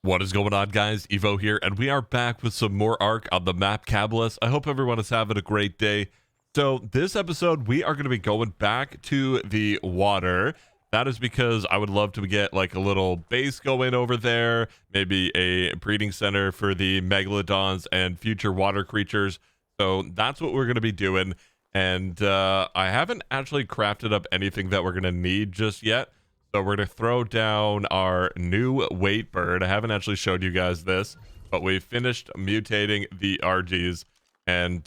What is going on, guys? Evo here, and we are back with some more Ark on the map Caballus. I hope everyone is having a great day. So this episode, we are going to be going back to the water. That is because I would love to get like a little base going over there, maybe a breeding center for the megalodons and future water creatures. So that's what we're going to be doing. And I haven't actually crafted up anything that we're going to need just yet. So we're going to throw down our new weight bird. I haven't actually showed you guys this, but we finished mutating the RGs. And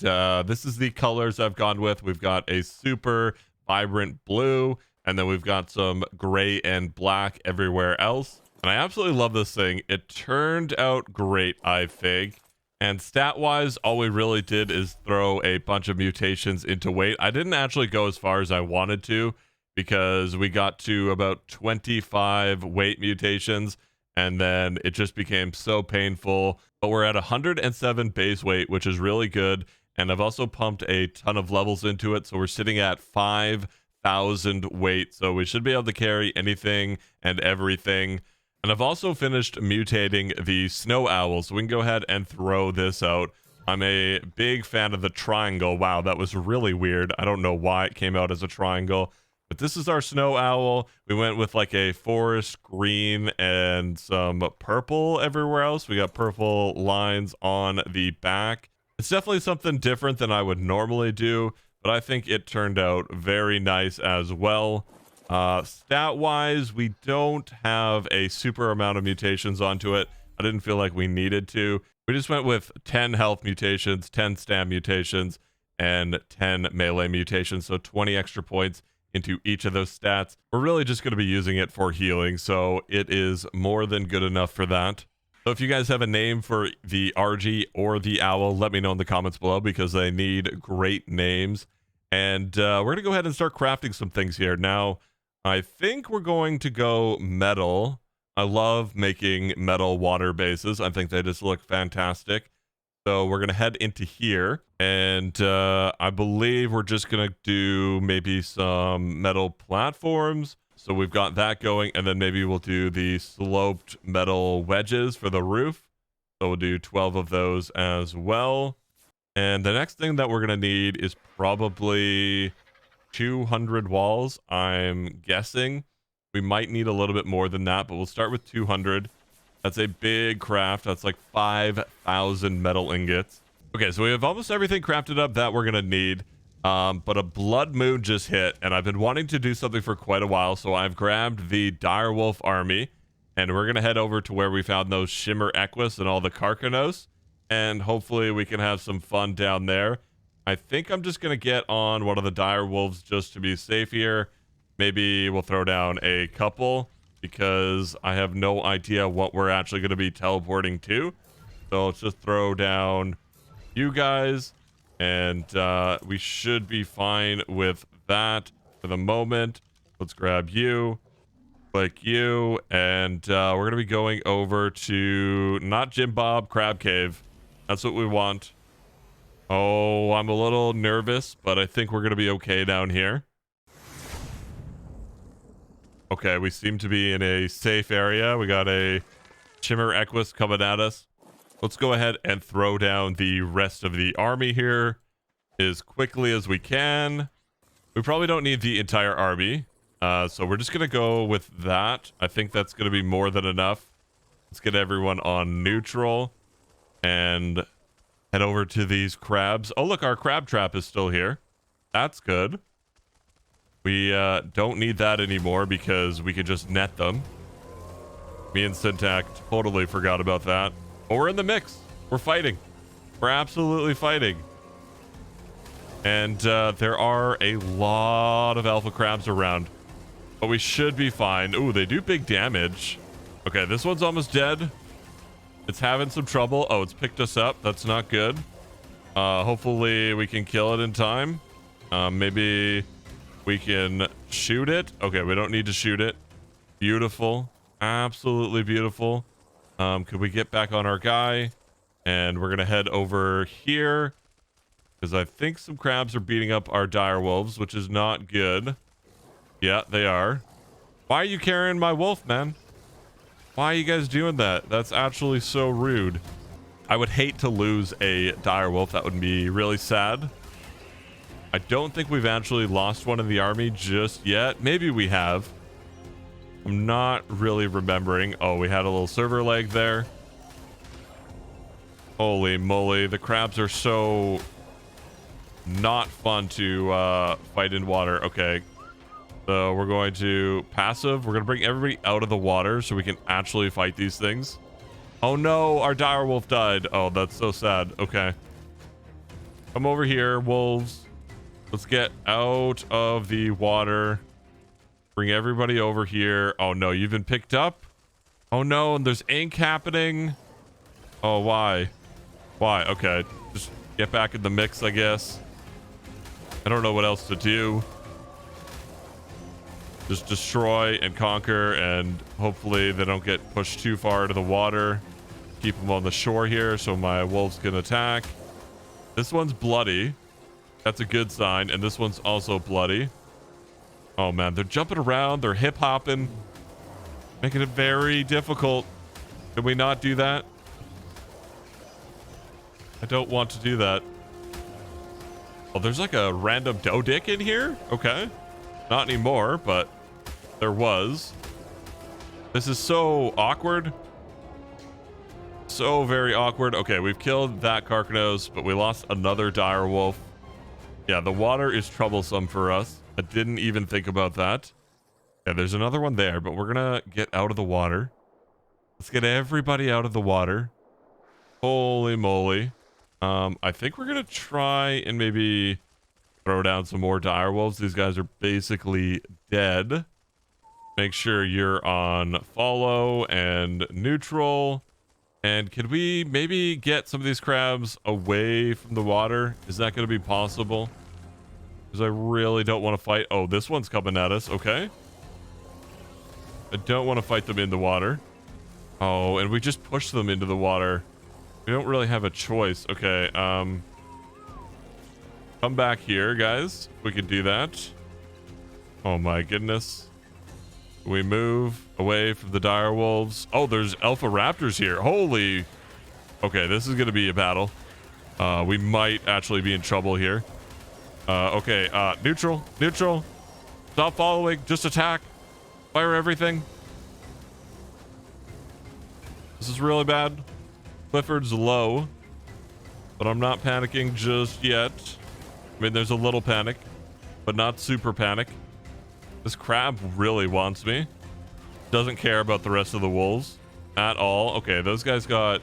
this is the colors I've gone with. We've got a super vibrant blue, and then we've got some gray and black everywhere else. And I absolutely love this thing. It turned out great, I think. And stat-wise, all we really did is throw a bunch of mutations into weight. I didn't actually go as far as I wanted to, because we got to about 25 weight mutations, and then it just became so painful. But we're at 107 base weight, which is really good. And I've also pumped a ton of levels into it, so we're sitting at 5,000 weight. So we should be able to carry anything and everything. And I've also finished mutating the snow owl, so we can go ahead and throw this out. I'm a big fan of the triangle. Wow, that was really weird. I don't know why it came out as a triangle. But this is our snow owl. We went with like a forest green and some purple everywhere else. We got purple lines on the back. It's definitely something different than I would normally do, but I think it turned out very nice as well. Stat-wise, we don't have a super amount of mutations onto it. I didn't feel like we needed to. We just went with 10 health mutations, 10 stam mutations, and 10 melee mutations, so 20 extra points into each of those stats. We're really just going to be using it for healing, so it is more than good enough for that. So if you guys have a name for the RG or the owl, let me know in the comments below, because they need great names. And we're going to go ahead and start crafting some things here. Now, I think we're going to go metal. I love making metal water bases. I think they just look fantastic. So we're going to head into here, and I believe we're just going to do maybe some metal platforms. So we've got that going, and then maybe we'll do the sloped metal wedges for the roof. So we'll do 12 of those as well. And the next thing that we're going to need is probably 200 walls, I'm guessing. We might need a little bit more than that, but we'll start with 200. That's a big craft. That's like 5,000 metal ingots. Okay, so we have almost everything crafted up that we're going to need. But a blood moon just hit, and I've been wanting to do something for quite a while. So I've grabbed the direwolf army, and we're going to head over to where we found those shimmer equus and all the Karkinos. And hopefully we can have some fun down there. I think I'm just going to get on one of the direwolves just to be safe here. Maybe we'll throw down a couple, because I have no idea what we're actually going to be teleporting to. So let's just throw down you guys, and we should be fine with that for the moment. Let's grab you, click you, and we're going to be going over to not Jim Bob, Crab Cave. That's what we want. Oh, I'm a little nervous, but I think we're going to be okay down here. Okay, we seem to be in a safe area. We got a shimmer equus coming at us. Let's go ahead and throw down the rest of the army here as quickly as we can. We probably don't need the entire army, so we're just going to go with that. I think that's going to be more than enough. Let's get everyone on neutral and head over to these crabs. Oh, look, our crab trap is still here. That's good. We don't need that anymore because we can just net them. Me and Syntac totally forgot about that. But we're in the mix. We're fighting. We're absolutely fighting. And there are a lot of alpha crabs around. But we should be fine. Ooh, they do big damage. Okay, this one's almost dead. It's having some trouble. Oh, it's picked us up. That's not good. Hopefully we can kill it in time. Maybe we can shoot it. Okay, we don't need to shoot it. Beautiful. Absolutely beautiful. Could we get back on our guy? And we're going to head over here, because I think some crabs are beating up our direwolves, which is not good. Yeah, they are. Why are you carrying my wolf, man? Why are you guys doing that? That's actually so rude. I would hate to lose a dire wolf. That would be really sad. I don't think we've actually lost one in the army just yet. Maybe we have. I'm not really remembering. Oh, we had a little server lag there. Holy moly. The crabs are so not fun to fight in water. Okay. So we're going to passive. We're going to bring everybody out of the water so we can actually fight these things. Oh no, our dire wolf died. Oh, that's so sad. Okay. Come over here, wolves. Let's get out of the water. Bring everybody over here. Oh no, you've been picked up? Oh no, and there's ink happening. Oh, why? Why? Okay, just get back in the mix, I guess. I don't know what else to do. Just destroy and conquer, and hopefully they don't get pushed too far into the water. Keep them on the shore here so my wolves can attack. This one's bloody. That's a good sign. And this one's also bloody. Oh man, they're jumping around. They're hip hopping. Making it very difficult. Can we not do that? I don't want to do that. Oh, there's like a random doe dick in here? Okay. Not anymore, but there was. This is so awkward. So very awkward. Okay, we've killed that Karkinos, but we lost another dire wolf. Yeah, the water is troublesome for us. I didn't even think about that. Yeah, there's another one there, but we're gonna get out of the water. Let's get everybody out of the water. Holy moly. I think we're gonna try and maybe throw down some more dire wolves. These guys are basically dead. Make sure you're on follow and neutral. And can we maybe get some of these crabs away from the water? Is that going to be possible? Because I really don't want to fight. Oh, this one's coming at us. Okay. I don't want to fight them in the water. Oh, and we just push them into the water. We don't really have a choice. Okay. Come back here, guys. We could do that. Oh my goodness. We move away from the dire wolves. Oh, there's alpha raptors here. Holy. Okay, this is going to be a battle. We might actually be in trouble here. Okay, neutral. Stop following. Just attack. Fire everything. This is really bad. Clifford's low, but I'm not panicking just yet. I mean, there's a little panic, but not super panic. This crab really wants me. Doesn't care about the rest of the wolves at all. Okay, those guys got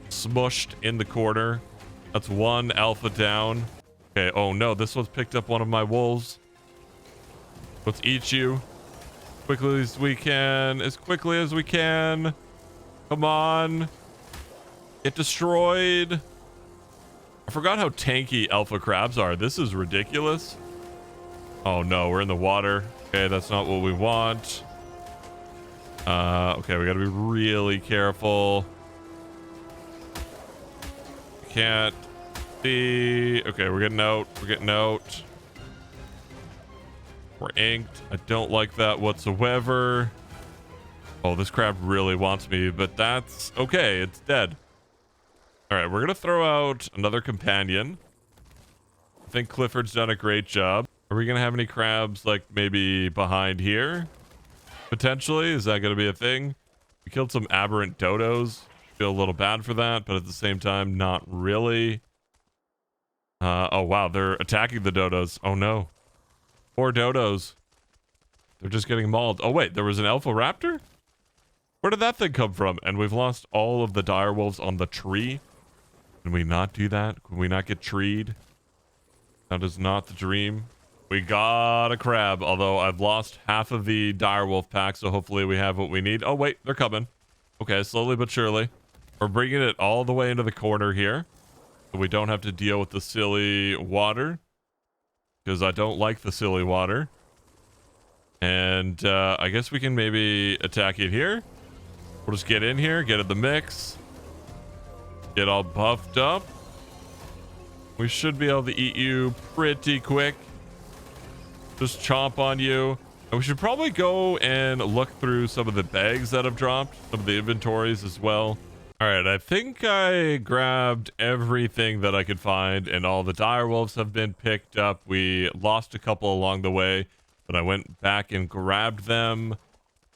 smushed in the corner. That's one alpha down. Okay, oh no, this one's picked up one of my wolves. Let's eat you. Quickly as we can. As quickly as we can. Come on. Get destroyed. I forgot how tanky alpha crabs are. This is ridiculous. Oh no, we're in the water. Okay, that's not what we want. Okay, we gotta be really careful. Can't see. Okay, we're getting out. We're inked. I don't like that whatsoever. Oh, this crab really wants me, but that's okay. It's dead. All right, we're gonna throw out another companion. I think Clifford's done a great job. Are we gonna have any crabs like maybe behind here? Potentially, is that gonna be a thing? We killed some aberrant dodos. Feel a little bad for that, but at the same time, not really. Oh wow, they're attacking the dodos. Oh no. Poor dodos. They're just getting mauled. Oh wait, there was an alpha raptor? Where did that thing come from? And we've lost all of the dire wolves on the tree. Can we not do that? Can we not get treed? That is not the dream. We got a crab, although I've lost half of the dire wolf pack, so hopefully we have what we need. Oh wait, they're coming. Okay, slowly but surely. We're bringing it all the way into the corner here, so we don't have to deal with the silly water, because I don't like the silly water. And I guess we can maybe attack it here. We'll just get in here, get in the mix, get all buffed up. We should be able to eat you pretty quick. Just chomp on you. And we should probably go and look through some of the bags that have dropped, some of the inventories as well. All right, I think I grabbed everything that I could find, and all the direwolves have been picked up. We lost a couple along the way, but I went back and grabbed them,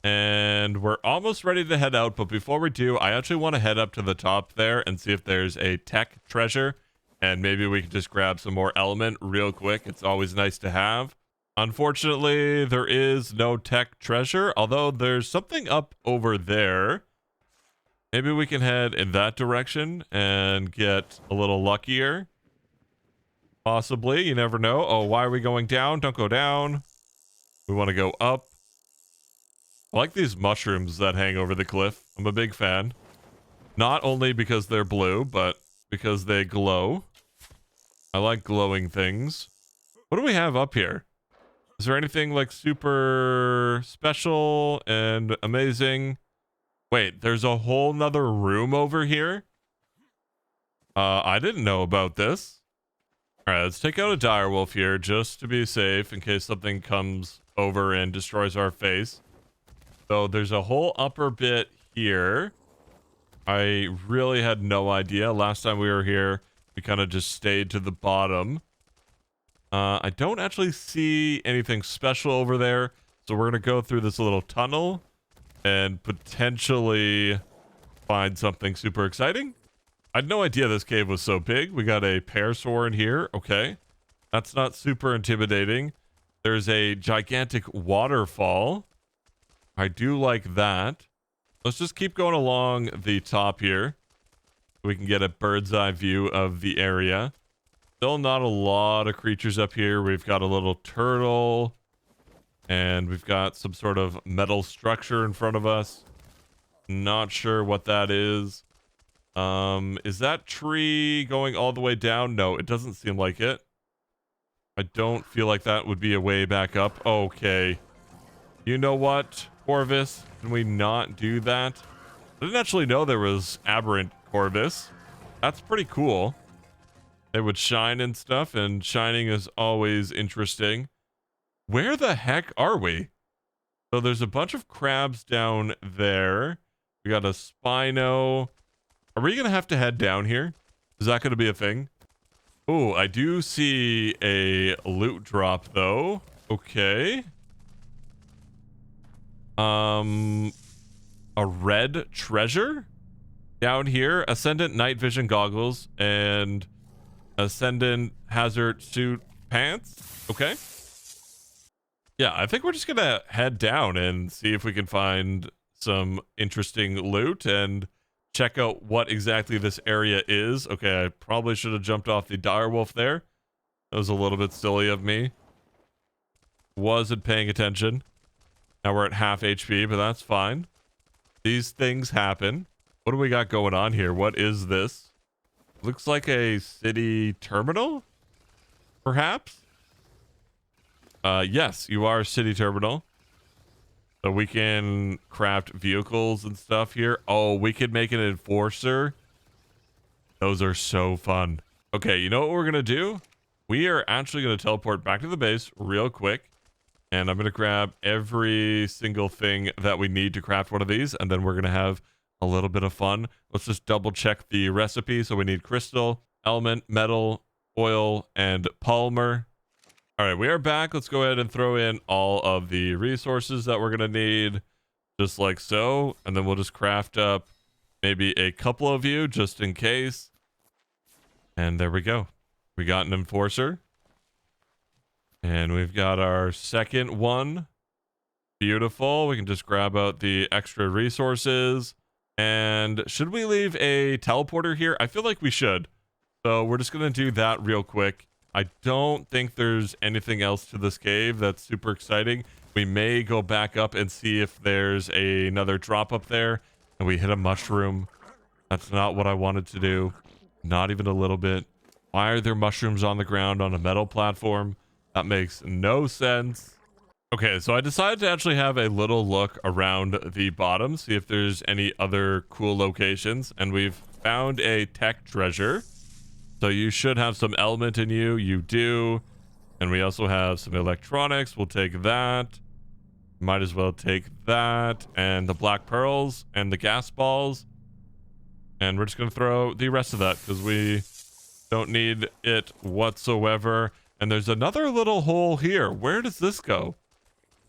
and we're almost ready to head out. But before we do, I actually want to head up to the top there and see if there's a tech treasure, and maybe we can just grab some more element real quick. It's always nice to have. Unfortunately, there is no tech treasure, although there's something up over there. Maybe we can head in that direction and get a little luckier. Possibly, you never know. Oh, why are we going down? Don't go down. We want to go up. I like these mushrooms that hang over the cliff. I'm a big fan. Not only because they're blue, but because they glow. I like glowing things. What do we have up here? Is there anything like super special and amazing? Wait, there's a whole nother room over here? I didn't know about this. All right, let's take out a direwolf here just to be safe in case something comes over and destroys our face. So there's a whole upper bit here. I really had no idea. Last time we were here, we kind of just stayed to the bottom. I don't actually see anything special over there. So we're going to go through this little tunnel and potentially find something super exciting. I had no idea this cave was so big. We got a parasaur in here. Okay. That's not super intimidating. There's a gigantic waterfall. I do like that. Let's just keep going along the top here. We can get a bird's eye view of the area. Still not a lot of creatures up here. We've got a little turtle. And we've got some sort of metal structure in front of us. Not sure what that is. Is that tree going all the way down? No, it doesn't seem like it. I don't feel like that would be a way back up. Okay. You know what, Corvus? Can we not do that? I didn't actually know there was aberrant Corvus. That's pretty cool. They would shine and stuff, and shining is always interesting. Where the heck are we? So there's a bunch of crabs down there. We got a Spino. Are we going to have to head down here? Is that going to be a thing? Oh, I do see a loot drop, though. Okay. A red treasure? Down here, Ascendant night vision goggles and Ascendant hazard suit pants. Okay. Yeah, I think we're just gonna head down and see if we can find some interesting loot and check out what exactly this area is. Okay, I probably should have jumped off the direwolf there. That was a little bit silly of me. Wasn't paying attention. Now we're at half HP, but that's fine. These things happen. What do we got going on here? What is this? Looks like a city terminal, perhaps? Yes, you are a city terminal. So we can craft vehicles and stuff here. Oh, we could make an enforcer. Those are so fun. Okay, you know what we're going to do? We are actually going to teleport back to the base real quick. And I'm going to grab every single thing that we need to craft one of these. And then we're going to have a little bit of fun. Let's just double check the recipe. So we need crystal, element, metal, oil, and polymer. All right, we are back. Let's go ahead and throw in all of the resources that we're going to need, just like so. And then we'll just craft up maybe a couple of you just in case. And there we go. We got an enforcer. And we've got our second one. Beautiful. We can just grab out the extra resources. And should we leave a teleporter here? I feel like we should. So we're just going to do that real quick. I don't think there's anything else to this cave that's super exciting. We may go back up and see if there's another drop up there and we hit a mushroom. That's not what I wanted to do. Not even a little bit. Why are there mushrooms on the ground on a metal platform? That makes no sense. Okay, so I decided to actually have a little look around the bottom, see if there's any other cool locations. And we've found a tech treasure. So you should have some element in you. You do. And we also have some electronics. We'll take that. Might as well take that and the black pearls and the gas balls. And we're just going to throw the rest of that because we don't need it whatsoever. And there's another little hole here. Where does this go?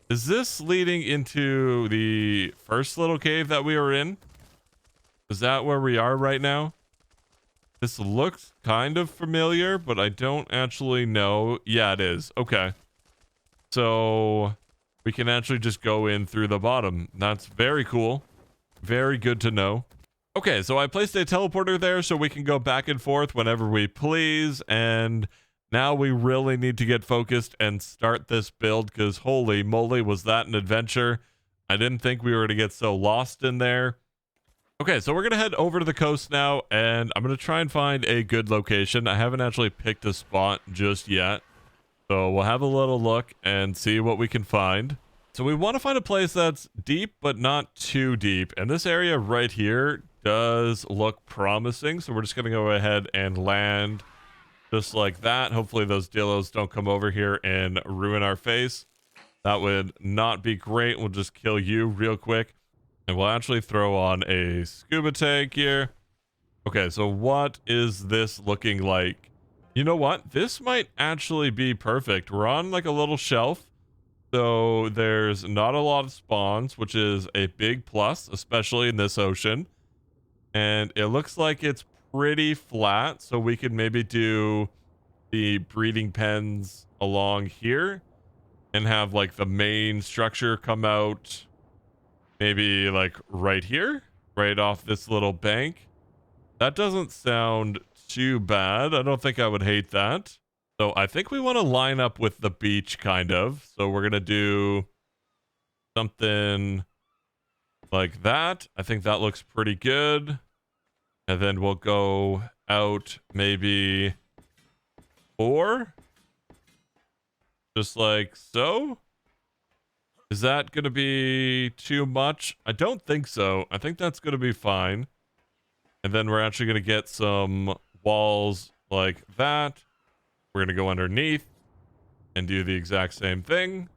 Is this leading into the first little cave that we were in? Is that where we are right now? This looks kind of familiar, but I don't actually know. Yeah, it is. Okay. So we can actually just go in through the bottom. That's very cool. Very good to know. Okay, so I placed a teleporter there so we can go back and forth whenever we please. And now we really need to get focused and start this build because holy moly, was that an adventure. I didn't think we were going to get so lost in there. Okay, so we're going to head over to the coast now, and I'm going to try and find a good location. I haven't actually picked a spot just yet. So we'll have a little look and see what we can find. So we want to find a place that's deep, but not too deep. And this area right here does look promising. So we're just going to go ahead and land just like that. Hopefully those dillos don't come over here and ruin our face. That would not be great. We'll just kill you real quick. And we'll actually throw on a scuba tank here. Okay, so what is this looking like? You know what? This might actually be perfect. We're on like a little shelf. So there's not a lot of spawns, which is a big plus, especially in this ocean. And it looks like it's pretty flat. So we could maybe do the breeding pens along here and have like the main structure come out maybe like right here, right off this little bank. That doesn't sound too bad. I don't think I would hate that. So I think we want to line up with the beach kind of. So we're going to do something like that. I think that looks pretty good. And then we'll go out maybe 4. Just like so. Is that going to be too much? I don't think so. I think that's going to be fine. And then we're actually going to get some walls like that. We're going to go underneath and do the exact same thing.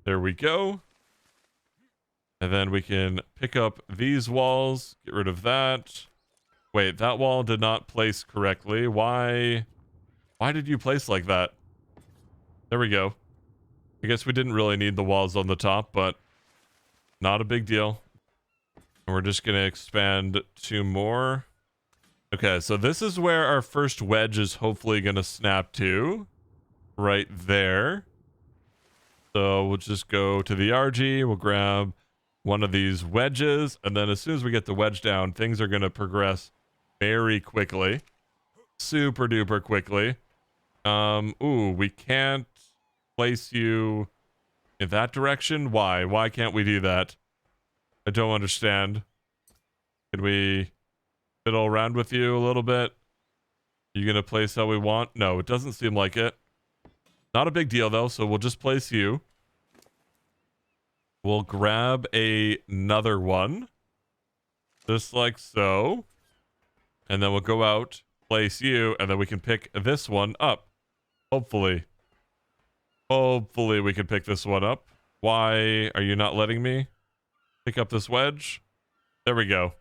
There we go. And then we can pick up these walls, get rid of that. Wait, that wall did not place correctly. Why did you place like that? There we go. I guess we didn't really need the walls on the top, but not a big deal. And we're just going to expand 2 more. Okay, so this is where our first wedge is hopefully going to snap to. Right there. So we'll just go to the RG. We'll grab one of these wedges. And then as soon as we get the wedge down, things are going to progress very quickly. Super duper quickly. Ooh, we can't place you in that direction. Why can't we do that? I don't understand. Can we fiddle around with you a little bit? You gonna place how we want? No, it doesn't seem like it. Not a big deal though, so we'll just place you. We'll grab another one just like so, and then we'll go out, place you, and then we can pick this one up. Hopefully we can pick this one up. Why are you not letting me pick up this wedge? There we go.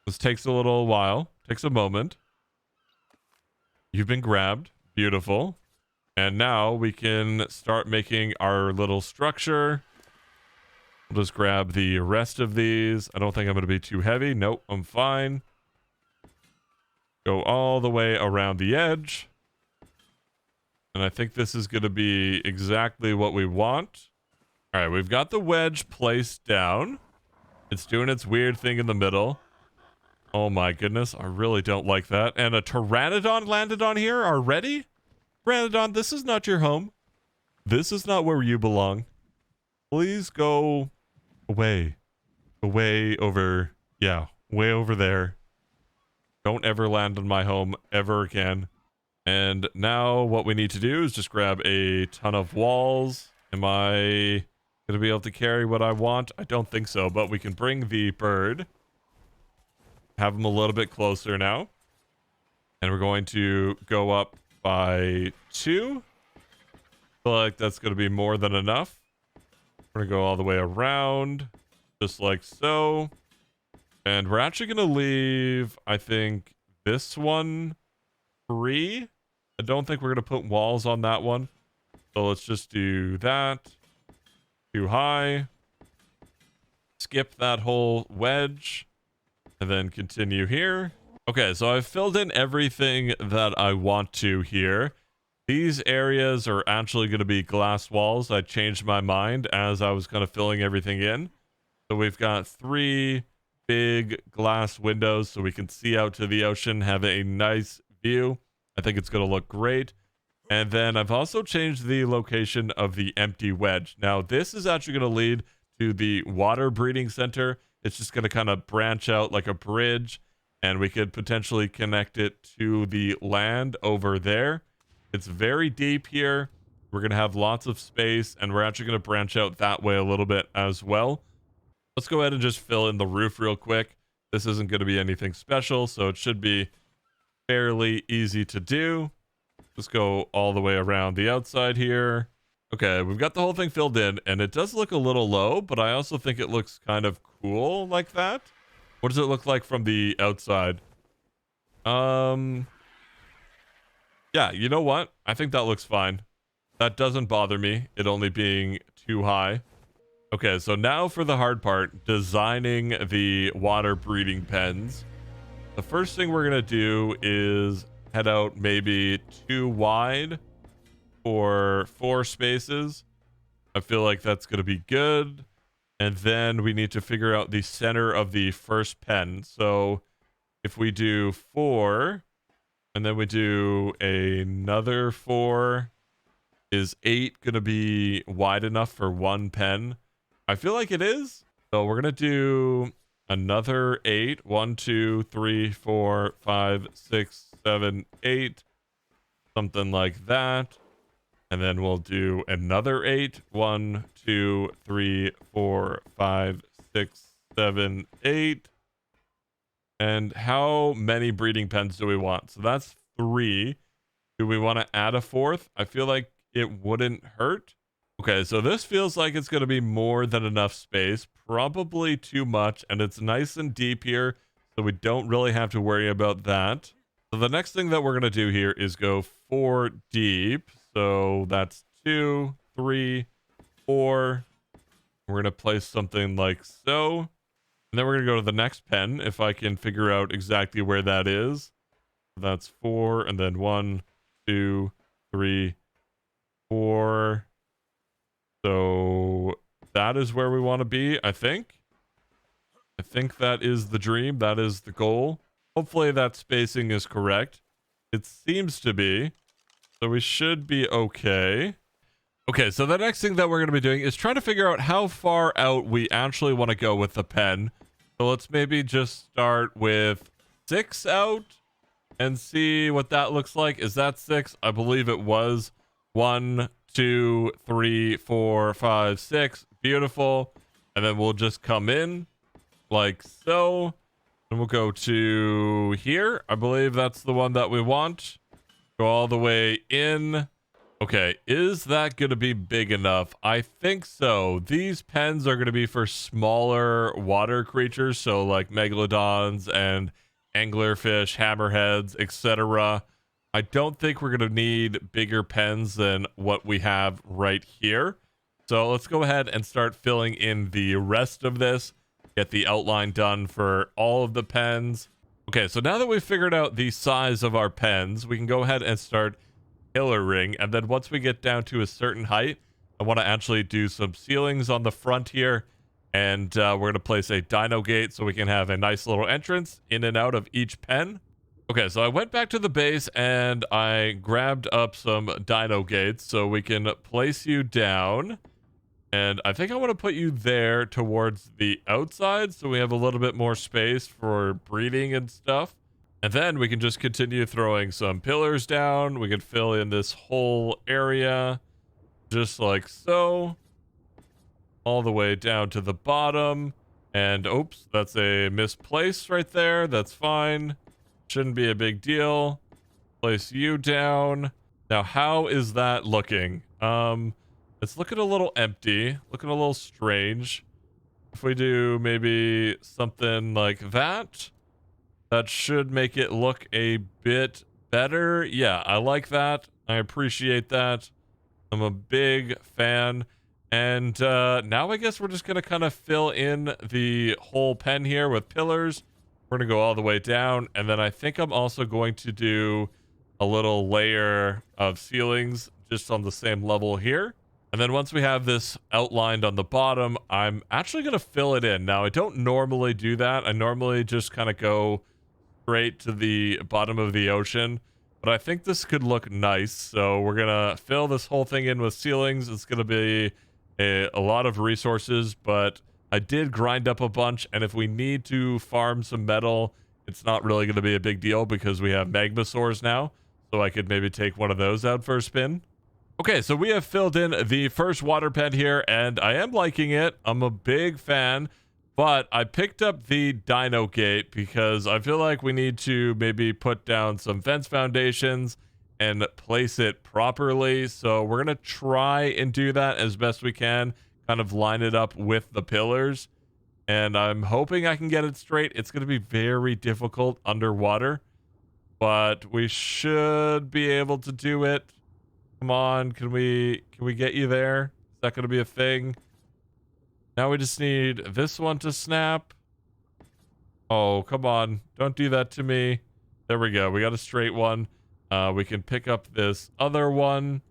This takes a little while. Takes a moment. You've been grabbed. Beautiful. And now we can start making our little structure. We'll just grab the rest of these. I don't think I'm going to be too heavy. Nope, I'm fine. Go all the way around the edge. And I think this is going to be exactly what we want. All right, we've got the wedge placed down. It's doing its weird thing in the middle. Oh my goodness, I really don't like that. And a pteranodon landed on here already? Pteranodon, this is not your home. This is not where you belong. Please go away. Away over, yeah, way over there. Don't ever land on my home ever again. And now what we need to do is just grab a ton of walls. Am I going to be able to carry what I want? I don't think so, but we can bring the bird. Have him a little bit closer now. And we're going to go up by 2. Feel like that's going to be more than enough. We're going to go all the way around, just like so. And we're actually going to leave, I think, this one free. I don't think we're going to put walls on that one. So let's just do that. Too high. Skip that whole wedge. And then continue here. Okay, so I've filled in everything that I want to here. These areas are actually going to be glass walls. I changed my mind as I was kind of filling everything in. So we've got 3 big glass windows so we can see out to the ocean, have a nice view. I think it's going to look great. And then I've also changed the location of the empty wedge. Now, this is actually going to lead to the water breeding center. It's just going to kind of branch out like a bridge, and we could potentially connect it to the land over there. It's very deep here. We're going to have lots of space, and we're actually going to branch out that way a little bit as well. Let's go ahead and just fill in the roof real quick. This isn't going to be anything special, so it should be fairly easy to do. Just go all the way around the outside here. Okay, we've got the whole thing filled in, and it does look a little low, but I also think it looks kind of cool like that. What does it look like from the outside? Yeah, you know what? I think that looks fine. That doesn't bother me, it only being too high. Okay, so now for the hard part, designing the water breeding pens. The first thing we're going to do is head out maybe 2 wide for 4 spaces. I feel like that's going to be good. And then we need to figure out the center of the first pen. So if we do 4, and then we do another 4, is 8 going to be wide enough for 1 pen? I feel like it is. So we're going to do another 8. 1, 2, 3, 4, 5, 6, 7, 8. Something like that. And then we'll do another 8. 1, 2, 3, 4, 5, 6, 7, 8. And how many breeding pens do we want? So that's 3. Do we want to add a 4th? I feel like it wouldn't hurt. Okay, so this feels like it's going to be more than enough space. Probably too much, and it's nice and deep here, so we don't really have to worry about that. So the next thing that we're going to do here is go 4 deep. So that's 2, 3, 4. We're going to place something like so. And then we're going to go to the next pen, if I can figure out exactly where that is. That's 4, and then 1, 2, 3, 4. So that is where we want to be, I think. I think that is the dream. That is the goal. Hopefully that spacing is correct. It seems to be. So we should be okay. Okay, so the next thing that we're going to be doing is trying to figure out how far out we actually want to go with the pen. So let's maybe just start with 6 out and see what that looks like. Is that 6? I believe it was. 1, 2, 3, 4, 5, 6. Beautiful. And then we'll just come in like so. And we'll go to here. I believe that's the one that we want. Go all the way in. Okay, is that going to be big enough? I think so. These pens are going to be for smaller water creatures, so like megalodons and anglerfish, hammerheads, etc. I don't think we're going to need bigger pens than what we have right here. So let's go ahead and start filling in the rest of this. Get the outline done for all of the pens. Okay, so now that we've figured out the size of our pens, we can go ahead and start pillaring. And then once we get down to a certain height, I want to actually do some ceilings on the front here. And we're going to place a dino gate so we can have a nice little entrance in and out of each pen. Okay, so I went back to the base and I grabbed up some dino gates so we can place you down. And I think I want to put you there towards the outside so we have a little bit more space for breeding and stuff. And then we can just continue throwing some pillars down. We can fill in this whole area just like so. All the way down to the bottom. And oops, that's a misplaced right there. That's fine. Shouldn't be a big deal. Place you down. Now, how is that looking? It's looking a little empty, looking a little strange. If we do maybe something like that, that should make it look a bit better. Yeah, I like that. I appreciate that. I'm a big fan. And now I guess we're just going to kind of fill in the whole pen here with pillars. We're going to go all the way down. And then I think I'm also going to do a little layer of ceilings just on the same level here. And then once we have this outlined on the bottom, I'm actually going to fill it in. Now, I don't normally do that. I normally just kind of go straight to the bottom of the ocean. But I think this could look nice. So we're going to fill this whole thing in with ceilings. It's going to be a lot of resources, but I did grind up a bunch. And if we need to farm some metal, it's not really going to be a big deal because we have magmasaurs now. So I could maybe take one of those out for a spin. Okay, so we have filled in the first water pen here, and I am liking it. I'm a big fan, but I picked up the dino gate because I feel like we need to maybe put down some fence foundations and place it properly. So we're going to try and do that as best we can, kind of line it up with the pillars. And I'm hoping I can get it straight. It's going to be very difficult underwater, but we should be able to do it. Come on, can we get you there? Is that going to be a thing? Now we just need this one to snap. Oh, come on. Don't do that to me. There we go. We got a straight one. We can pick up this other one.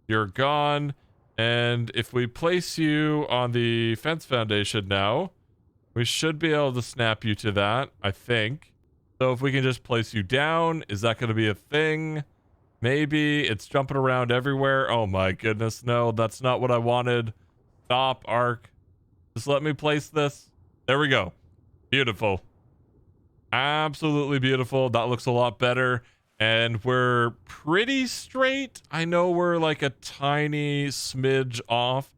You're gone. And if we place you on the fence foundation now, we should be able to snap you to that, I think. So if we can just place you down, is that going to be a thing? Maybe. It's jumping around everywhere. Oh my goodness, no, that's not what I wanted. Stop, Ark. Just let me place this. There we go. Beautiful. Absolutely beautiful. That looks a lot better. And we're pretty straight. I know we're like a tiny smidge off,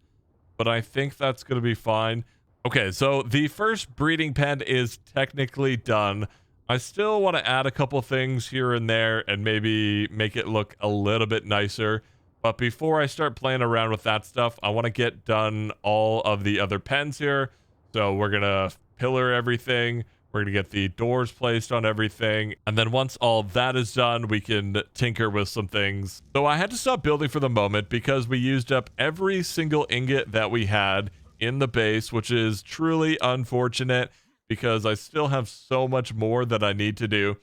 but I think that's going to be fine. Okay, so the first breeding pen is technically done. I still want to add a couple things here and there and maybe make it look a little bit nicer. But before I start playing around with that stuff, I want to get done all of the other pens here. So we're going to pillar everything. We're going to get the doors placed on everything. And then once all that is done, we can tinker with some things. So I had to stop building for the moment because we used up every single ingot that we had in the base, which is truly unfortunate, because I still have so much more that I need to do.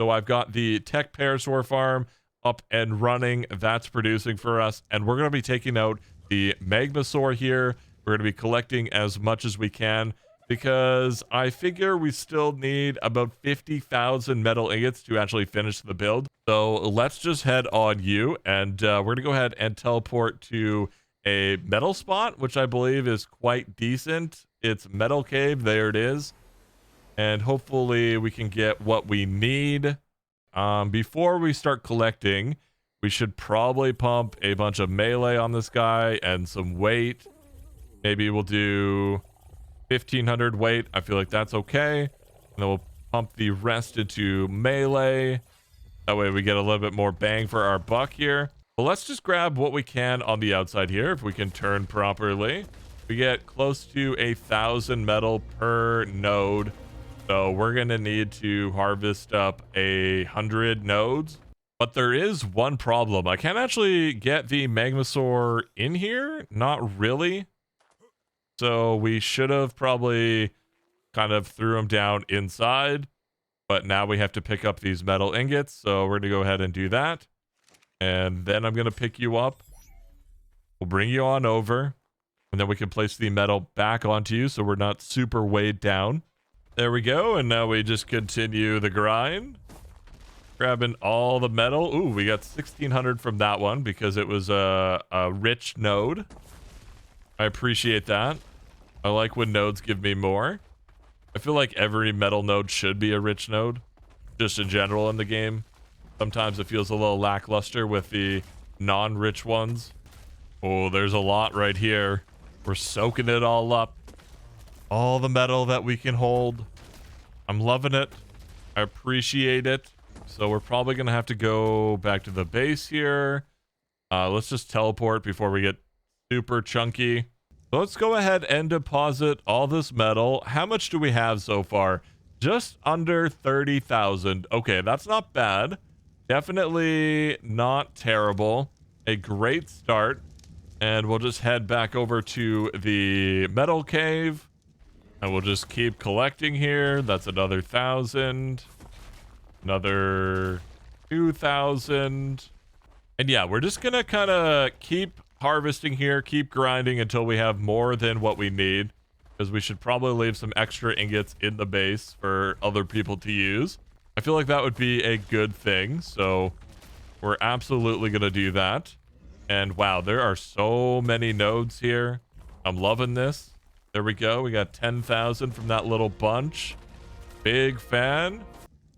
So I've got the tech parasaur farm up and running. That's producing for us. And we're going to be taking out the magmasaur here. We're going to be collecting as much as we can because I figure we still need about 50,000 metal ingots to actually finish the build. So let's just head on you. And we're going to go ahead and teleport to a metal spot, which I believe is quite decent. It's Metal Cave. There it is. And hopefully we can get what we need. Before we start collecting, we should probably pump a bunch of melee on this guy and some weight. Maybe we'll do 1,500 weight. I feel like that's okay. And then we'll pump the rest into melee. That way we get a little bit more bang for our buck here. But let's just grab what we can on the outside here. If we can turn properly, we get close to 1,000 metal per node. So we're going to need to harvest up 100 nodes. But there is one problem. I can't actually get the magmasaur in here. Not really. So we should have probably kind of threw him down inside. But now we have to pick up these metal ingots. So we're going to go ahead and do that. And then I'm going to pick you up. We'll bring you on over. And then we can place the metal back onto you so we're not super weighed down. There we go, and now we just continue the grind. Grabbing all the metal. Ooh, we got 1,600 from that one because it was a rich node. I appreciate that. I like when nodes give me more. I feel like every metal node should be a rich node, just in general in the game. Sometimes it feels a little lackluster with the non-rich ones. Oh, there's a lot right here. We're soaking it all up. All the metal that we can hold. I'm loving it. I appreciate it. So we're probably going to have to go back to the base here. Let's just teleport before we get super chunky. So let's go ahead and deposit all this metal. How much do we have so far? Just under 30,000. Okay, that's not bad. Definitely not terrible. A great start. And we'll just head back over to the metal cave. And we'll just keep collecting here. That's another 1,000. Another 2,000. And yeah, we're just going to kind of keep harvesting here, keep grinding until we have more than what we need. Because we should probably leave some extra ingots in the base for other people to use. I feel like that would be a good thing. So we're absolutely going to do that. And wow, there are so many nodes here. I'm loving this. There we go. We got 10,000 from that little bunch. Big fan.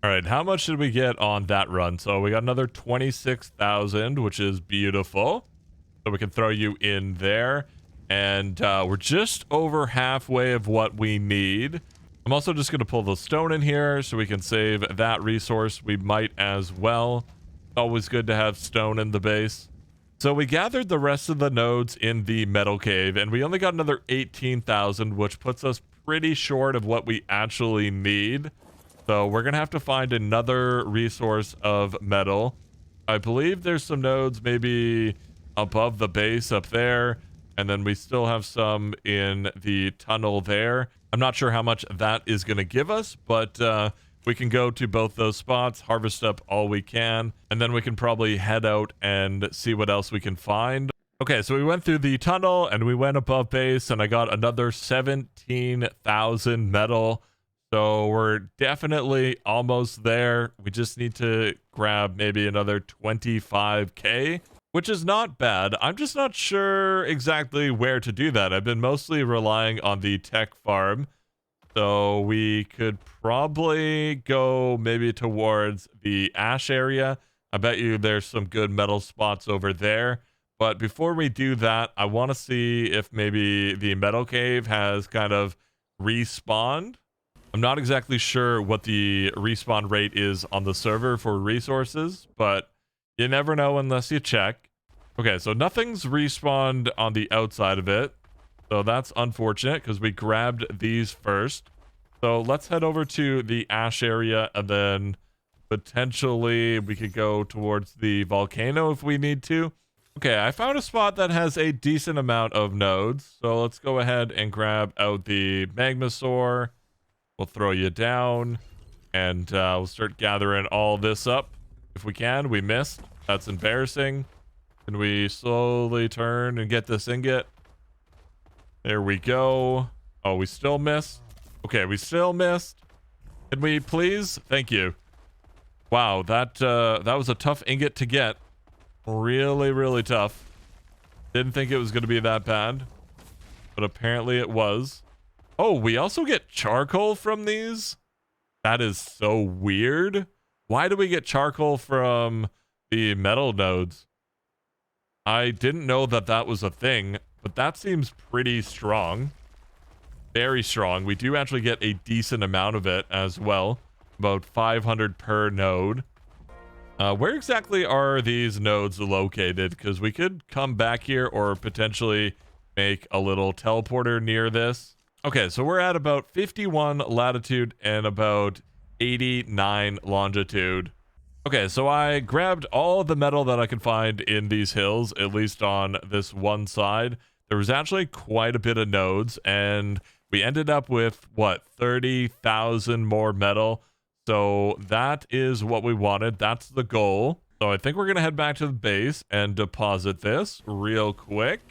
All right, how much did we get on that run? So we got another 26,000, which is beautiful. So we can throw you in there. And we're just over halfway of what we need. I'm also just going to pull the stone in here so we can save that resource. We might as well. Always good to have stone in the base. So we gathered the rest of the nodes in the metal cave, and we only got another 18,000, which puts us pretty short of what we actually need. So we're going to have to find another resource of metal. I believe there's some nodes maybe above the base up there, and then we still have some in the tunnel there. I'm not sure how much that is going to give us, but we can go to both those spots, harvest up all we can, and then we can probably head out and see what else we can find. Okay, so we went through the tunnel and we went above base, and I got another 17,000 metal. So we're definitely almost there. We just need to grab maybe another 25k, which is not bad. I'm just not sure exactly where to do that. I've been mostly relying on the tech farm. So we could probably go maybe towards the ash area. I bet you there's some good metal spots over there. But before we do that, I want to see if maybe the metal cave has kind of respawned. I'm not exactly sure what the respawn rate is on the server for resources, but you never know unless you check. Okay, so nothing's respawned on the outside of it. So that's unfortunate because we grabbed these first. So let's head over to the ash area, and then potentially we could go towards the volcano if we need to. Okay, I found a spot that has a decent amount of nodes. So let's go ahead and grab out the magmasaur. We'll throw you down, and we'll start gathering all this up. If we can. We missed. That's embarrassing. Can we slowly turn and get this ingot? There we go. Oh, we still missed. Okay, we still missed. Can we please? Thank you. Wow, that was a tough ingot to get. Really, really tough. Didn't think it was going to be that bad, but apparently it was. Oh, we also get charcoal from these? That is so weird. Why do we get charcoal from the metal nodes? I didn't know that that was a thing, but that seems pretty strong. Very strong. We do actually get a decent amount of it as well. About 500 per node. Where exactly are these nodes located? Because we could come back here or potentially make a little teleporter near this. Okay, so we're at about 51 latitude and about 89 longitude. Okay, so I grabbed all of the metal that I could find in these hills, at least on this one side. There was actually quite a bit of nodes, and we ended up with, what, 30,000 more metal. So that is what we wanted. That's the goal. So I think we're going to head back to the base and deposit this real quick.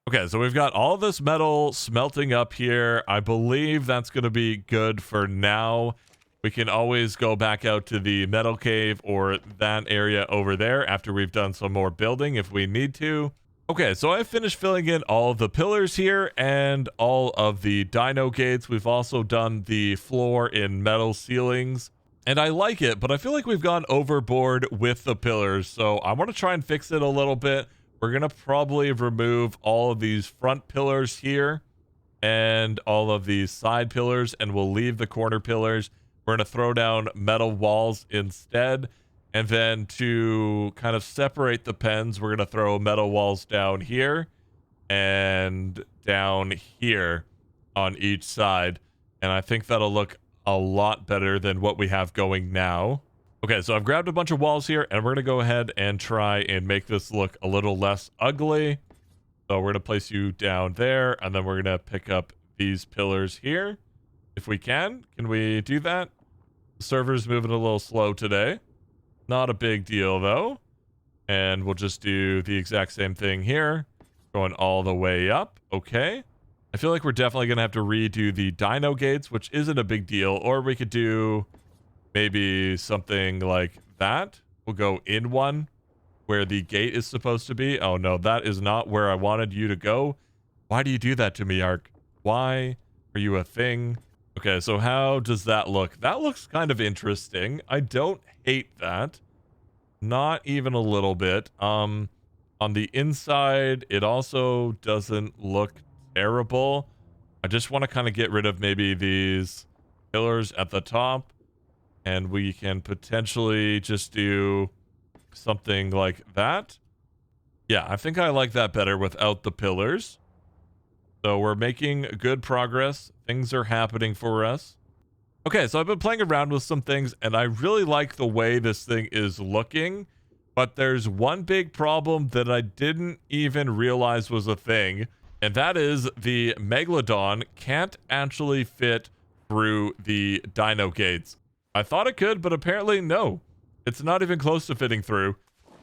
Okay, so we've got all this metal smelting up here. I believe that's going to be good for now. We can always go back out to the metal cave or that area over there after we've done some more building if we need to. Okay, so I finished filling in all of the pillars here and all of the dino gates. We've also done the floor in metal ceilings. And I like it, but I feel like we've gone overboard with the pillars. So I want to try and fix it a little bit. We're going to probably remove all of these front pillars here and all of these side pillars, and we'll leave the corner pillars. We're going to throw down metal walls instead. And then to kind of separate the pens, we're going to throw metal walls down here and down here on each side. And I think that'll look a lot better than what we have going now. Okay, so I've grabbed a bunch of walls here, and we're going to go ahead and try and make this look a little less ugly. So we're going to place you down there, and then we're going to pick up these pillars here. If we can we do that? The server's moving a little slow today. Not a big deal, though. And we'll just do the exact same thing here. Going all the way up. Okay. I feel like we're definitely going to have to redo the dino gates, which isn't a big deal. Or we could do maybe something like that. We'll go in one where the gate is supposed to be. Oh, no, that is not where I wanted you to go. Why do you do that to me, Ark? Why are you a thing? Okay, so how does that look? That looks kind of interesting. I don't hate that. Not even a little bit. On the inside, it also doesn't look terrible. I just want to kind of get rid of maybe these pillars at the top. And we can potentially just do something like that. Yeah, I think I like that better without the pillars. So we're making good progress. Things are happening for us. Okay, so I've been playing around with some things, and I really like the way this thing is looking. But there's one big problem that I didn't even realize was a thing, and that is the Megalodon can't actually fit through the dino gates. I thought it could, but apparently no. It's not even close to fitting through.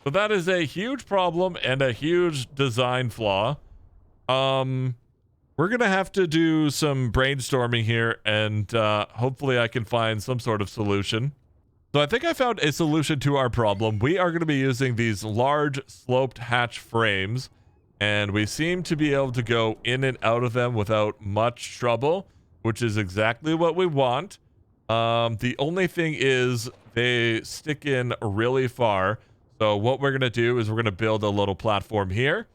So that is a huge problem and a huge design flaw. We're going to have to do some brainstorming here, and hopefully I can find some sort of solution. So I think I found a solution to our problem. We are going to be using these large sloped hatch frames, and we seem to be able to go in and out of them without much trouble, which is exactly what we want. The only thing is they stick in really far. So what we're going to do is we're going to build a little platform here.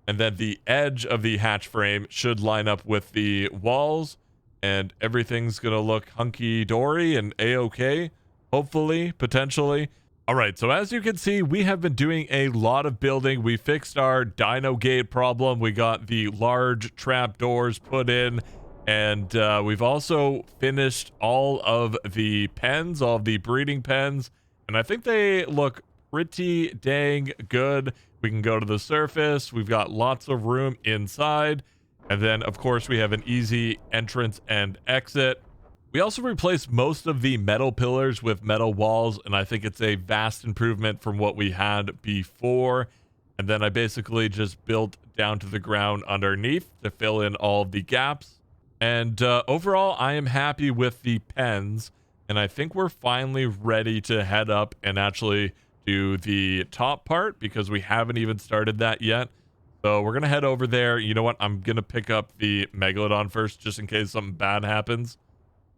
And then the edge of the hatch frame should line up with the walls. And everything's going to look hunky-dory and a-okay. Hopefully, potentially. All right, so as you can see, we have been doing a lot of building. We fixed our dino gate problem. We got the large trap doors put in. And we've also finished all of the pens, all of the breeding pens. And I think they look pretty dang good. We can go to the surface. We've got lots of room inside. And then, of course, we have an easy entrance and exit. We also replaced most of the metal pillars with metal walls. And I think it's a vast improvement from what we had before. And then I basically just built down to the ground underneath to fill in all of the gaps. And overall, I am happy with the pens, and I think we're finally ready to head up and actually do the top part because we haven't even started that yet. So we're going to head over there. You know what? I'm going to pick up the Megalodon first just in case something bad happens.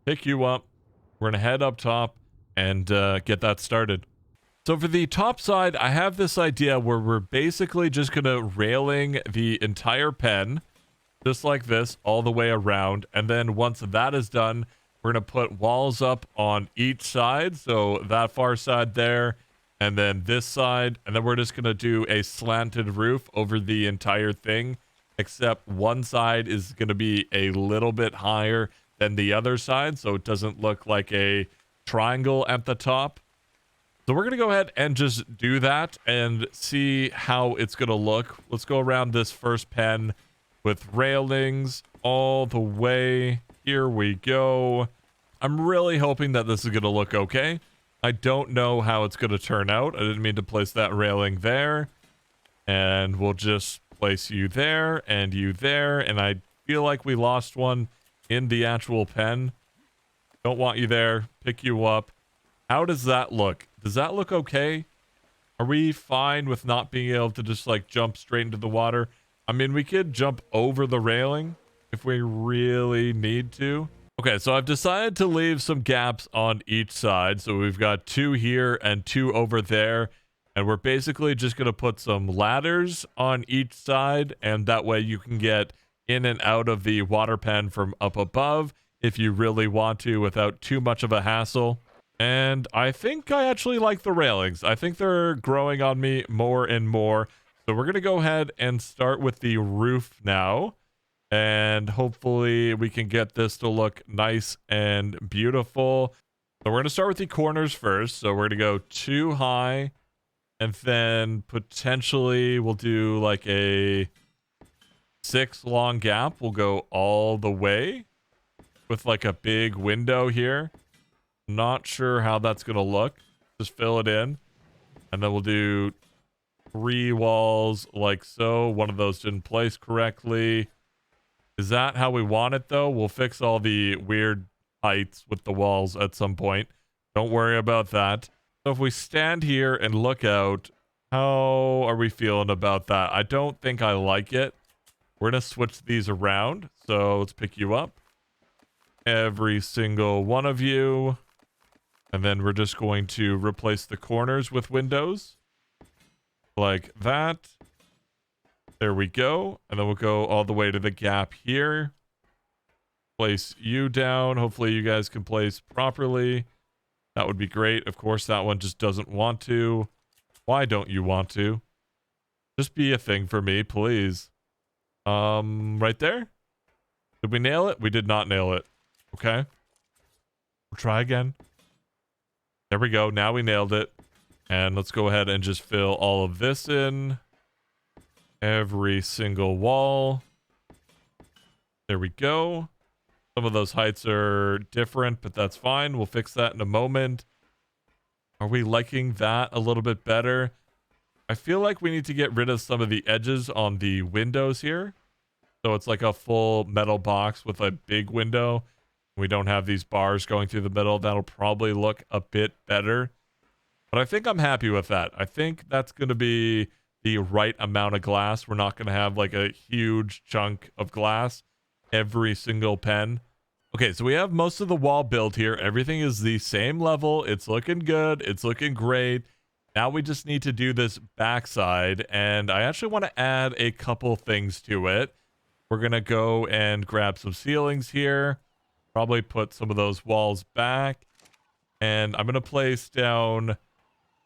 Pick you up. We're going to head up top and get that started. So for the top side, I have this idea where we're basically just going to railing the entire pen. Just like this, all the way around. And then once that is done, we're going to put walls up on each side. So that far side there, and then this side. And then we're just going to do a slanted roof over the entire thing. Except one side is going to be a little bit higher than the other side. So it doesn't look like a triangle at the top. So we're going to go ahead and just do that and see how it's going to look. Let's go around this first pen with railings all the way. Here we go. I'm really hoping that this is going to look okay. I don't know how it's going to turn out. I didn't mean to place that railing there. And we'll just place you there and you there. And I feel like we lost one in the actual pen. Don't want you there. Pick you up. How does that look? Does that look okay? Are we fine with not being able to just like jump straight into the water? I mean, we could jump over the railing if we really need to. Okay, so I've decided to leave some gaps on each side. So we've got 2 here and 2 over there. And we're basically just going to put some ladders on each side. And that way you can get in and out of the water pen from up above if you really want to without too much of a hassle. And I think I actually like the railings. I think they're growing on me more and more. So we're going to go ahead and start with the roof now. And hopefully we can get this to look nice and beautiful. So we're going to start with the corners first. So we're going to go 2 high. And then potentially we'll do like a 6 long gap. We'll go all the way with like a big window here. Not sure how that's going to look. Just fill it in. And then we'll do 3 walls like so. One of those didn't place correctly. Is that how we want it, though? We'll fix all the weird heights with the walls at some point. Don't worry about that. So if we stand here and look out, how are we feeling about that? I don't think I like it. We're going to switch these around. So let's pick you up. Every single one of you. And then we're just going to replace the corners with windows. Like that. There we go. And then we'll go all the way to the gap here. Place you down. Hopefully you guys can place properly. That would be great. Of course, that one just doesn't want to. Why don't you want to? Just be a thing for me, please. Right there? Did we nail it? We did not nail it. Okay. We'll try again. There we go. Now we nailed it. And let's go ahead and just fill all of this in. Every single wall. There we go. Some of those heights are different, but that's fine. We'll fix that in a moment. Are we liking that a little bit better? I feel like we need to get rid of some of the edges on the windows here. So it's like a full metal box with a big window. We don't have these bars going through the middle. That'll probably look a bit better. But I think I'm happy with that. I think that's going to be the right amount of glass. We're not going to have like a huge chunk of glass every single pen. Okay, so we have most of the wall built here. Everything is the same level. It's looking good. It's looking great. Now we just need to do this backside. And I actually want to add a couple things to it. We're going to go and grab some ceilings here. Probably put some of those walls back. And I'm going to place down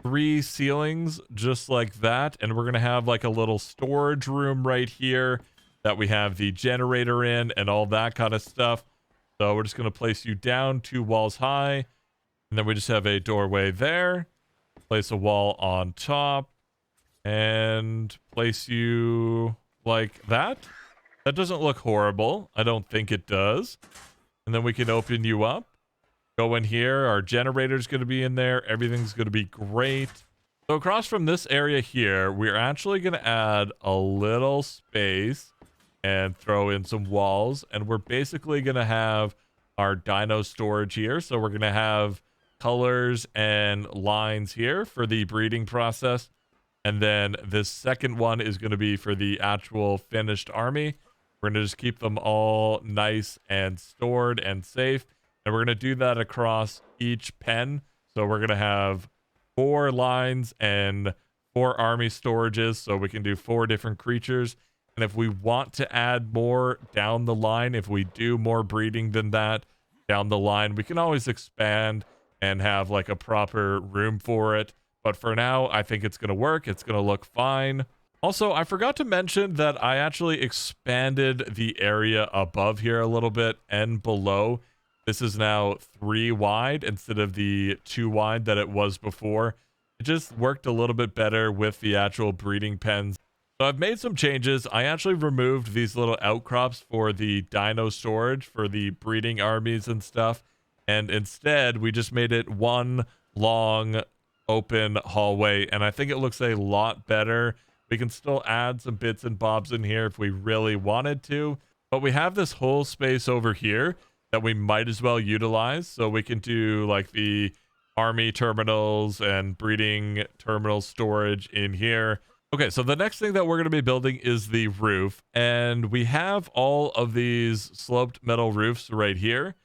3 ceilings just like that. And we're going to have like a little storage room right here that we have the generator in and all that kind of stuff. So we're just going to place you down 2 walls high. And then we just have a doorway there. Place a wall on top. And place you like that. That doesn't look horrible. I don't think it does. And then we can open you up. Go in here. Our generator's going to be in there. Everything's going to be great. So across from this area here, we're actually going to add a little space and throw in some walls. And we're basically going to have our dino storage here. So we're going to have colors and lines here for the breeding process. And then this second one is going to be for the actual finished army. We're going to just keep them all nice and stored and safe. And we're going to do that across each pen. So we're going to have 4 lines and 4 army storages. So we can do 4 different creatures. And if we want to add more down the line, if we do more breeding than that down the line, we can always expand and have like a proper room for it. But for now, I think it's going to work. It's going to look fine. Also, I forgot to mention that I actually expanded the area above here a little bit and below. This is now 3 wide instead of the 2 wide that it was before. It just worked a little bit better with the actual breeding pens. So I've made some changes. I actually removed these little outcrops for the dino storage for the breeding armies and stuff. And instead, we just made it one long open hallway. And I think it looks a lot better. We can still add some bits and bobs in here if we really wanted to. But we have this whole space over here that we might as well utilize. So we can do like the army terminals and breeding terminal storage in here. Okay, so the next thing that we're going to be building is the roof. And we have all of these sloped metal roofs right here.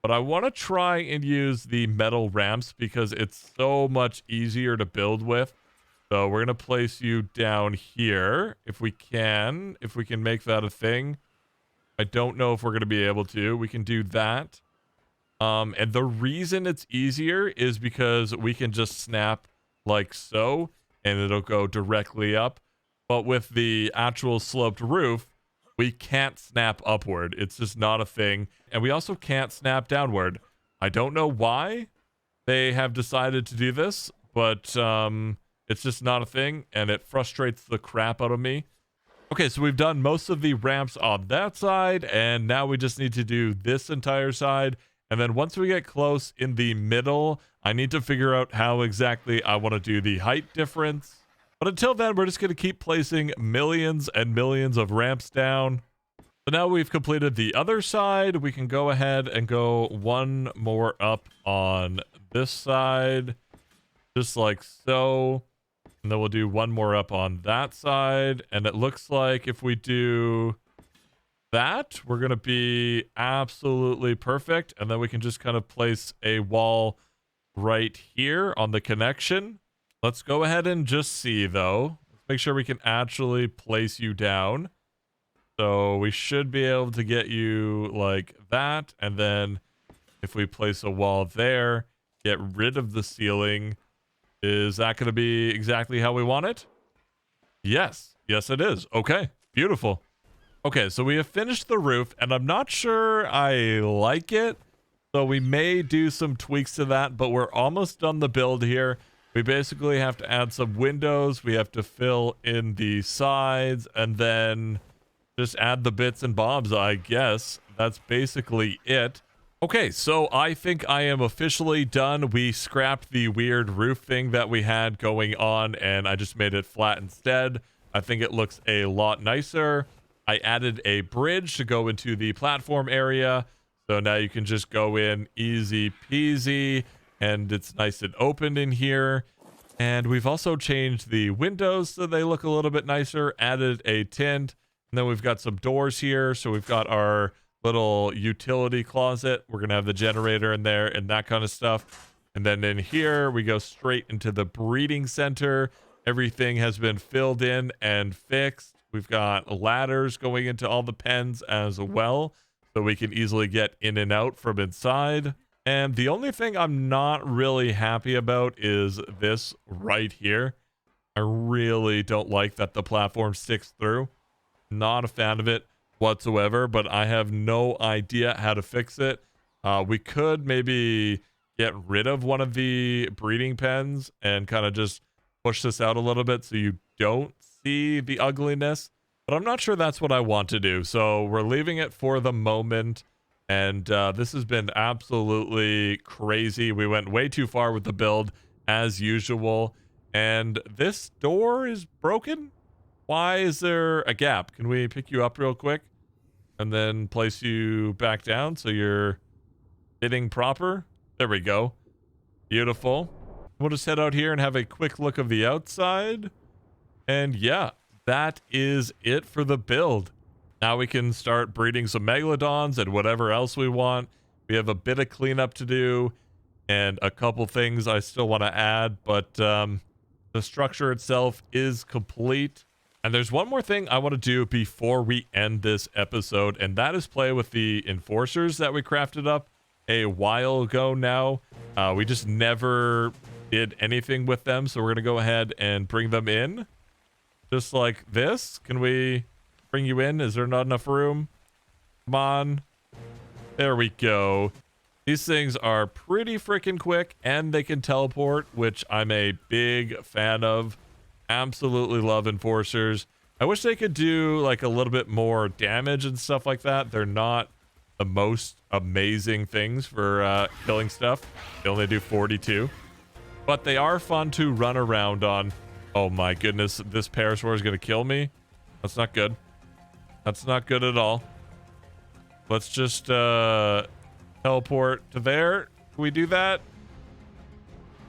But I want to try and use the metal ramps because it's so much easier to build with. So we're going to place you down here if we can make that a thing. I don't know if we're going to be able to. We can do that. And the reason it's easier is because we can just snap like so, and it'll go directly up. But with the actual sloped roof, we can't snap upward. It's just not a thing. And we also can't snap downward. I don't know why they have decided to do this, but it's just not a thing, and it frustrates the crap out of me. Okay, so we've done most of the ramps on that side, and now we just need to do this entire side. And then once we get close in the middle, I need to figure out how exactly I want to do the height difference. But until then, we're just going to keep placing millions and millions of ramps down. So now we've completed the other side. We can go ahead and go one more up on this side, just like so. And then we'll do one more up on that side. And it looks like if we do that, we're going to be absolutely perfect. And then we can just kind of place a wall right here on the connection. Let's go ahead and just see, though. Let's make sure we can actually place you down. So we should be able to get you like that. And then if we place a wall there, get rid of the ceiling. Is that going to be exactly how we want it? Yes. Yes, it is. Okay. Beautiful. Okay, so we have finished the roof, and I'm not sure I like it. So we may do some tweaks to that, but we're almost done the build here. We basically have to add some windows. We have to fill in the sides, and then just add the bits and bobs, I guess. That's basically it. Okay, so I think I am officially done. We scrapped the weird roof thing that we had going on, and I just made it flat instead. I think it looks a lot nicer. I added a bridge to go into the platform area, so now you can just go in easy peasy, and it's nice and open in here. And we've also changed the windows so they look a little bit nicer, added a tint, and then we've got some doors here. So we've got our little utility closet. We're gonna have the generator in there and that kind of stuff. And then in here we go straight into the breeding center. Everything has been filled in and fixed. We've got ladders going into all the pens as well, so we can easily get in and out from inside. And the only thing I'm not really happy about is this right here. I really don't like that the platform sticks through. Not a fan of it whatsoever, but I have no idea how to fix it. We could maybe get rid of one of the breeding pens and kind of just push this out a little bit so you don't see the ugliness, but I'm not sure that's what I want to do. So we're leaving it for the moment. And this has been absolutely crazy. We went way too far with the build as usual. And this door is broken. Why is there a gap? Can we pick you up real quick and then place you back down so you're sitting proper? There we go. Beautiful. We'll just head out here and have a quick look of the outside. And yeah, that is it for the build. Now we can start breeding some megalodons and whatever else we want. We have a bit of cleanup to do and a couple things I still want to add, but the structure itself is complete. And there's one more thing I want to do before we end this episode, and that is play with the enforcers that we crafted up a while ago now. We just never did anything with them, so we're going to go ahead and bring them in. Just like this. Can we bring you in? Is there not enough room? Come on. There we go. These things are pretty freaking quick, and they can teleport, which I'm a big fan of. Absolutely love enforcers. I wish they could do like a little bit more damage and stuff like that. They're not the most amazing things for killing stuff. They only do 42. But they are fun to run around on. Oh my goodness, this parasaur is going to kill me. That's not good. That's not good at all. Let's just teleport to there. Can we do that?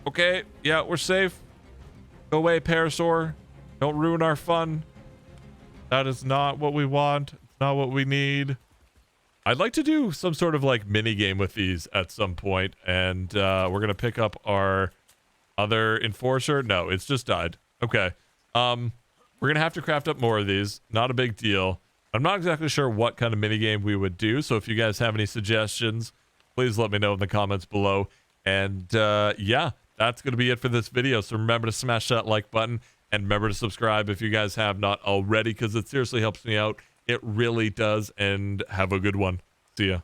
Okay, yeah, we're safe. Go away, parasaur. Don't ruin our fun. That is not what we want. It's not what we need. I'd like to do some sort of like mini game with these at some point, and we're gonna pick up our other enforcer. No, it's just died. Okay. We're gonna have to craft up more of these. Not a big deal. I'm not exactly sure what kind of mini game we would do, so if you guys have any suggestions, please let me know in the comments below. And yeah, that's going to be it for this video. So remember to smash that like button and remember to subscribe if you guys have not already, because it seriously helps me out. It really does. And have a good one. See ya.